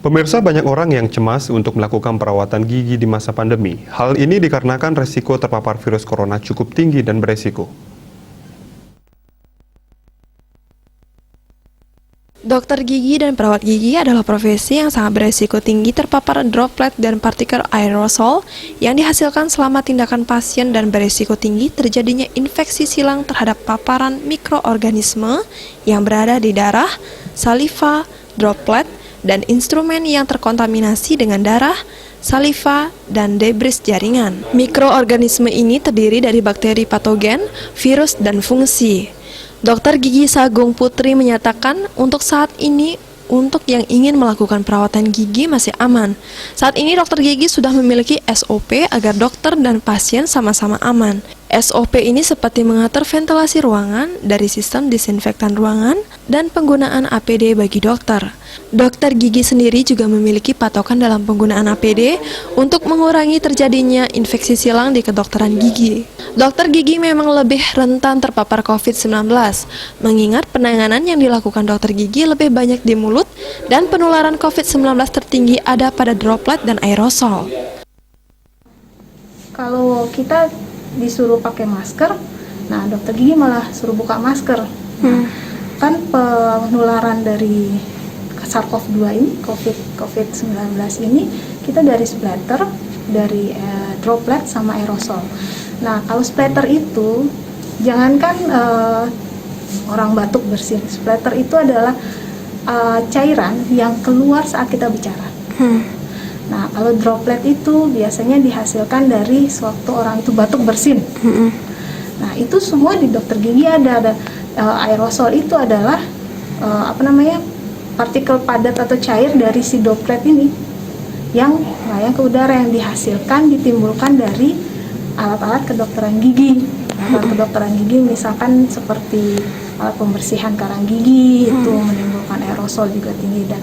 Pemirsa, banyak orang yang cemas untuk melakukan perawatan gigi di masa pandemi. Hal ini dikarenakan resiko terpapar virus corona cukup tinggi dan beresiko. Dokter gigi dan perawat gigi adalah profesi yang sangat beresiko tinggi terpapar droplet dan partikel aerosol yang dihasilkan selama tindakan pasien dan beresiko tinggi terjadinya infeksi silang terhadap paparan mikroorganisme yang berada di darah, saliva, droplet, dan instrumen yang terkontaminasi dengan darah, saliva, dan debris jaringan. Mikroorganisme ini terdiri dari bakteri patogen, virus, dan fungsi. Dokter Gigi Sagung Putri menyatakan untuk saat ini untuk yang ingin melakukan perawatan gigi masih aman. Saat ini dokter gigi sudah memiliki SOP agar dokter dan pasien sama-sama aman. SOP ini seperti mengatur ventilasi ruangan dari sistem disinfektan ruangan dan penggunaan APD bagi dokter. Dokter gigi sendiri juga memiliki patokan dalam penggunaan APD untuk mengurangi terjadinya infeksi silang di kedokteran gigi. Dokter gigi memang lebih rentan terpapar COVID-19, mengingat penanganan yang dilakukan dokter gigi lebih banyak di mulut dan penularan COVID-19 tertinggi ada pada droplet dan aerosol. Kalau kita disuruh pakai masker, nah dokter gigi malah suruh buka masker. Kan penularan dari SARS-CoV-2 ini, COVID-19 ini, kita dari splatter, dari droplet sama aerosol. Nah, kalau splatter itu, jangankan orang batuk bersin, splatter itu adalah cairan yang keluar saat kita bicara. Nah, kalau droplet itu biasanya dihasilkan dari sewaktu orang itu batuk bersin. Nah, itu semua di dokter gigi ada aerosol itu adalah partikel padat atau cair dari si droplet ini yang melayang ke udara yang dihasilkan ditimbulkan dari alat-alat kedokteran gigi. Alat kedokteran gigi misalkan seperti alat pembersihan karang gigi itu menimbulkan aerosol juga tinggi, dan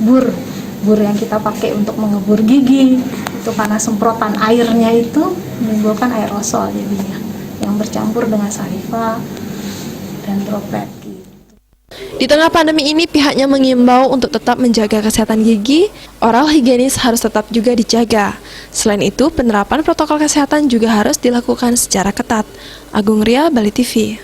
bur yang kita pakai untuk mengebur gigi itu karena semprotan airnya itu menimbulkan aerosol jadinya yang bercampur dengan saliva dan droplet. Di tengah pandemi ini, pihaknya mengimbau untuk tetap menjaga kesehatan gigi, oral higienis harus tetap juga dijaga. Selain itu, penerapan protokol kesehatan juga harus dilakukan secara ketat. Agung Ria, Bali TV.